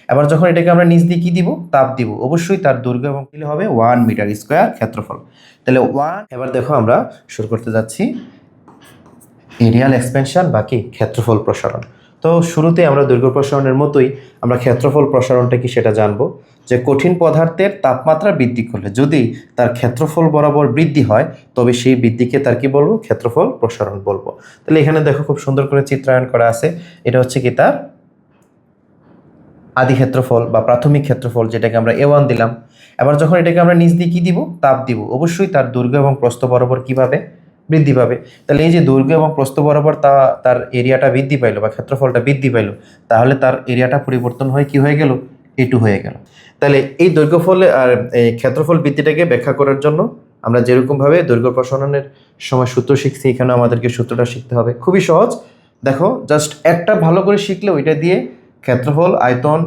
এবার যখন এটাকে আমরা নিচ দিয়ে কি দিব, তাপ দিব, অবশ্যই তার দৈর্ঘ্য এবং দিলে হবে 1 মিটার স্কোয়ার ক্ষেত্রফল। তাহলে 1, এবার দেখো আমরা শুরু করতে যাচ্ছি এরিয়াল এক্সপেনশন বা কি ক্ষেত্রফল প্রসারণ। তো শুরুতে আমরা দৈর্ঘ্য প্রসারণের মতোই আমরা ক্ষেত্রফল প্রসারণটা কি সেটা জানবো, যে কঠিন পদার্থের তাপমাত্রা বৃদ্ধি করলে যদি তার ক্ষেত্রফল বরাবর বৃদ্ধি হয় তবে সেই বৃদ্ধিকে তার কি বলবো, ক্ষেত্রফল প্রসারণ বলবো। তাহলে এখানে দেখো খুব সুন্দর করে চিত্রায়ন করা আছে, এটা হচ্ছে কি তার আদি ক্ষেত্রফল বা প্রাথমিক ক্ষেত্রফল, যেটাকে আমরা A1 দিলাম। এবার যখন এটাকে আমরা নিচ দিয়ে কি দিব, তাপ দিব, অবশ্যই তার দৈর্ঘ্য এবং প্রস্থ বরাবর কি পাবে, বৃদ্ধি পাবে। তাহলে এই যে দৈর্ঘ্য এবং প্রস্থ বরাবর তার এরিয়াটা বৃদ্ধি পাইলো বা ক্ষেত্রফলটা বৃদ্ধি পাইলো, তাহলে তার এরিয়াটা পরিবর্তন হয়ে কি হয়ে গেল, A2 হয়ে গেল। তাহলে এই দৈর্ঘ্যফল আর এই ক্ষেত্রফল বৃদ্ধিটাকে ব্যাখ্যা করার জন্য আমরা যেরকমভাবে দৈর্ঘ্য প্রসারণের সময় সূত্র শিখছি, এখানে আমাদেরকে সূত্রটা শিখতে হবে। খুবই সহজ, দেখো জাস্ট একটা ভালো করে শিখলে ওইটা দিয়ে ক্ষেত্রফল, আয়তন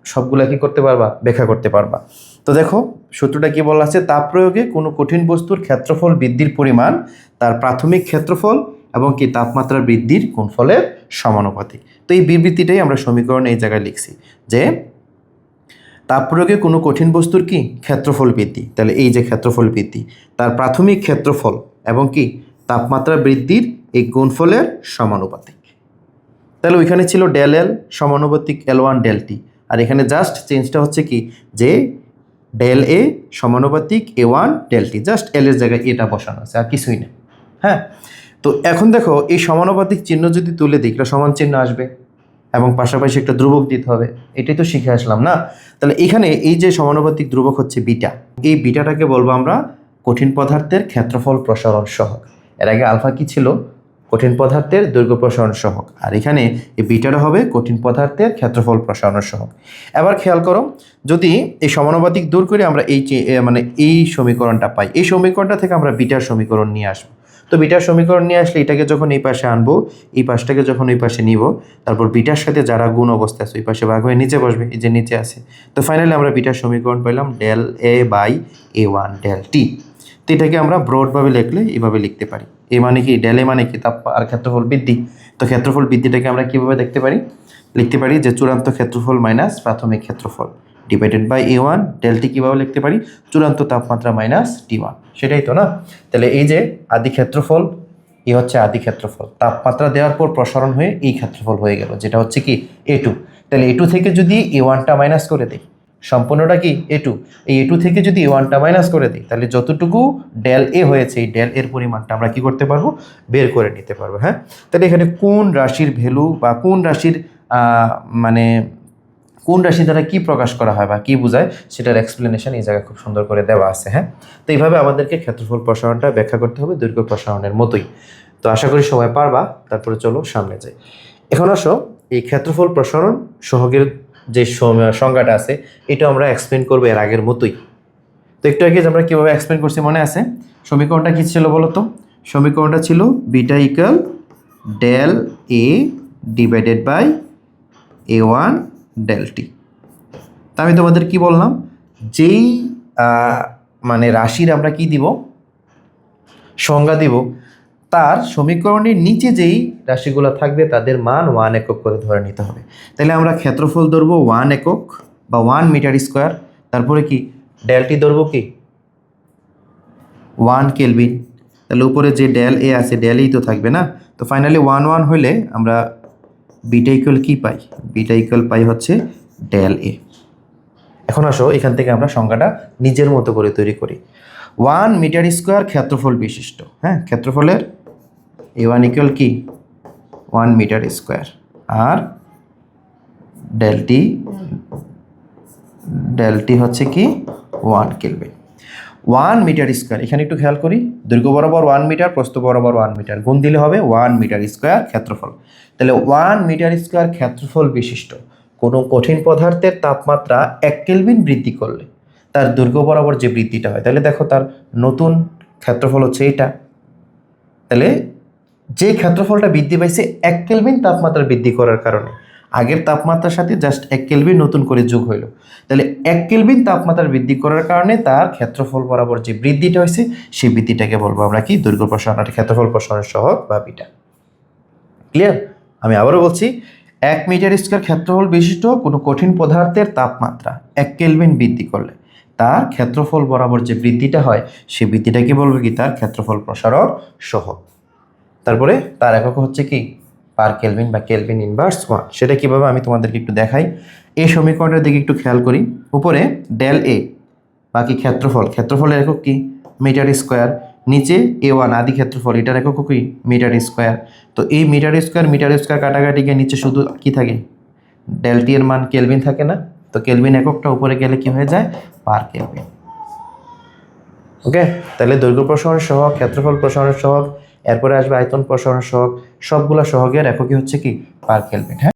সবগুলা কি করতে পারবা, ব্যাখ্যা করতে পারবা। তো দেখো সূত্রটা কি বলা আছে, তাপ প্রয়োগে কোনো কঠিন বস্তুর ক্ষেত্রফল বৃদ্ধির পরিমাণ তার প্রাথমিক ক্ষেত্রফল এবং কি তাপমাত্রা বৃদ্ধির গুণফলের সমানুপাতিক। তো এই বিবৃতিটাই আমরা সমীকরণ এই জায়গায় লিখছি, যে তাপ প্রয়োগে কোনো কঠিন বস্তুর কি ক্ষেত্রফল বৃদ্ধি, তাহলে এই যে ক্ষেত্রফল বৃদ্ধি তার প্রাথমিক ক্ষেত্রফল এবং কি তাপমাত্রা বৃদ্ধির এই গুণফলের সমানুপাতিক। তাহলে ওইখানে ছিল ডেল এল সমানুপাতিক L1 ডেল টি, আর এখানে জাস্ট চেঞ্জটা হচ্ছে কি, যে ডেল এ সমানুপাতিক A1 ডেল টি, জাস্ট এল এর জায়গায় এটা বসানো আছে, আর কিছুই নেই। হ্যাঁ, তো এখন দেখো এই সমানুপাতিক চিহ্ন যদি তুলে দিই, একটা সমান চিহ্ন আসবে এবং পাশাপাশি একটা ধ্রুবক দিতে হবে, এটাই তো শিখে আসলাম না। তাহলে এখানে এই যে সমানুপাতিক ধ্রুবক হচ্ছে বিটা, এই বিটাটাকে বলবো আমরা কঠিন পদার্থের ক্ষেত্রফল প্রসারণ সহগ। এর আগে আলফা কি ছিল, কঠিন পদার্থের দৈর্ঘ্য প্রসারণ সহগ, আর এখানে এই বিটাটা হবে কঠিন পদার্থের ক্ষেত্রফল প্রসারণ সহগ। এবার খেয়াল করো, যদি এই সমানুপাতিক দূর করে আমরা মানে এই সমীকরণটা পাই, এই সমীকরণটা থেকে আমরা বিটার সমীকরণ নিয়ে আসবো। তো বিটার সমীকরণ নিয়ে আসলে এটাকে যখন এই পাশে আনবো, এই পাশটাকে যখন ওই পাশে নিব, তারপর বিটার সাথে যারা গুণ অবস্থা আছে ওই পাশে ভাগ হয়ে নিচে বসবে, এই যে নিচে আছে। তো ফাইনালি আমরা বিটার সমীকরণ পেলাম del A by A1 del T. তো এটাকে আমরা ব্রডভাবে লিখলে এইভাবে লিখতে পারি, এ মানে কি, ডেল এ মানে কি তাপ আর ক্ষেত্রফল বৃদ্ধি। তো ক্ষেত্রফল বৃদ্ধিটাকে আমরা কীভাবে দেখতে পারি, লিখতে পারি যে চূড়ান্ত ক্ষেত্রফল মাইনাস প্রাথমিক ক্ষেত্রফল ডিভাইডেড বাই A1 ডেল টি। কীভাবে লিখতে পারি, চূড়ান্ত তাপমাত্রা মাইনাস T1, সেটাই তো না। তাহলে এই যে আদি ক্ষেত্রফল, এ হচ্ছে আদি ক্ষেত্রফল, তাপমাত্রা দেওয়ার পর প্রসারণ হয়ে এই ক্ষেত্রফল হয়ে গেল, যেটা হচ্ছে কি A2। তাহলে A2 থেকে যদি A1টা মাইনাস করে দিই, সম্পূর্ণটা কি A2, এই A2 থেকে যদি A1টা মাইনাস করে দিই, তাহলে যতটুকু ডেল এ হয়েছে এই ডেল এর পরিমাণটা আমরা কি করতে পারবো, বের করে নিতে পারবো। হ্যাঁ, তাহলে এখানে কোন রাশির ভ্যালু বা কোন রাশির মানে কোন রাশি দ্বারা কি প্রকাশ করা হয় বা কি বোঝায় সেটার এক্সপ্লেনেশন এই জায়গায় খুব সুন্দর করে দেওয়া আছে। হ্যাঁ, তো এইভাবে আমাদেরকে ক্ষেত্রফল প্রসারণটা ব্যাখ্যা করতে হবে দৈর্ঘ্য প্রসারণের মতোই। তো আশা করি সময় পারবা, তারপরে চলো সামনে যাই। এখন আসো এই ক্ষেত্রফল প্রসারণ সহগের যে সংজ্ঞাটা আছে এটা আমরা এক্সপ্লেন করবো এর আগের মতোই। তো একটু আগে আমরা কীভাবে এক্সপ্লেন করছি মনে আছে, সমীকরণটা কী ছিল বলো তো, সমীকরণটা ছিল beta equal del A divided by A1 del T. তা আমি তোমাদের কি বললাম, যেই মানে রাশির আমরা কি দিব, সংজ্ঞা দিব, তার সমীকরণের নিচে যেই রাশিগুলো থাকবে তাদের মান 1 একক করে ধরে নিতে হবে। তাহলে আমরা ক্ষেত্রফল ধরবো 1 একক বা 1 মিটার স্কোয়ার, তারপরে কি ডেলটি ধরবো কি 1 কেলভিন। তাহলে উপরে যে ডেল এ আছে ডেল এই তো থাকবে না। তো ফাইনালি 1 হলে আমরা বিটা ইকুয়াল কি পাই, বিটা ইকুয়াল পাই হচ্ছে ডেল এ। এখন আসো এখান থেকে আমরা সংখ্যাটা নিজের মতো করে তৈরি করি। 1 মিটার স্কোয়ার ক্ষেত্রফল বিশিষ্ট, হ্যাঁ, ক্ষেত্রফলের A1 ইকুয়াল কি 1 মিটার স্কোয়ার, আর ডেলটি হচ্ছে কি 1 কেলভিন। 1 মিটার স্কোয়ার, এখানে একটু খেয়াল করি, দৈর্ঘ্য বরাবর 1 মিটার, প্রস্থ বরাবর 1 মিটার, গুণ দিলে হবে 1 মিটার স্কোয়ার ক্ষেত্রফল। তাহলে 1 মিটার স্কোয়ার ক্ষেত্রফল বিশিষ্ট কোনো কঠিন পদার্থের তাপমাত্রা 1 কেলভিন বৃদ্ধি করলে তার দৈর্ঘ্য বরাবর যে বৃদ্ধিটা হয়, তাহলে দেখো তার নতুন ক্ষেত্রফল হচ্ছে এটা। তাহলে যে ক্ষেত্রফলটা বৃদ্ধি পাইছে 1 কেলভিন তাপমাত্রা বৃদ্ধি করার কারণে, আগের তাপমাত্রার সাথে জাস্ট 1 কেলভিন নতুন করে যোগ হইল, তাহলে 1 কেলভিন তাপমাত্রা বৃদ্ধি করার কারণে তার ক্ষেত্রফল বরাবর যে বৃদ্ধিটা হয়েছে সেই বৃদ্ধিটাকে বলবো আমরা কি, দৈর্ঘ্য প্রসারণ, ক্ষেত্রফল প্রসারণ সহগ বা বিটা। ক্লিয়ার? আমি আবারও বলছি, 1 মিটার স্কয়ার ক্ষেত্রফল বিশিষ্ট কোনো কঠিন পদার্থের তাপমাত্রা 1 কেলভিন বৃদ্ধি করলে তার ক্ষেত্রফল বরাবর যে বৃদ্ধিটা হয় সেই বৃদ্ধিটাকে বলবে কি তার ক্ষেত্রফল প্রসারণ সহগ। তারপরে তার একক হচ্ছে কি পার কেলভিন বা কেলভিন ইনভার্স 1। সেটা কিভাবে আমি তোমাদেরকে একটু দেখাই। এই সমীকরণের দিকে একটু খেয়াল করি। উপরে ডেল এ বাকি ক্ষেত্রফলের একক কি মিটার স্কোয়ার, নিচে A1 আদি ক্ষেত্রফল, এটার একক কি মিটার স্কোয়ার। তো এই মিটার স্কোয়ার কাটাকাটি গিয়ে নিচে শুধু কি থাকে ডেল টি এর মান কেলভিন থাকে না, তো কেলভিন এককটা উপরে গেলে কি হয়ে যায় পার কেলভিন। ওকে, তাহলে দৈর্ঘ্য প্রসারণের সহগ, ক্ষেত্রফল প্রসারণের সহগ, এরপরে আসবে আয়তন প্রসারণের সহগ, সবগুলা সহগের এককই হচ্ছে কি পার কেলভিন। হ্যাঁ।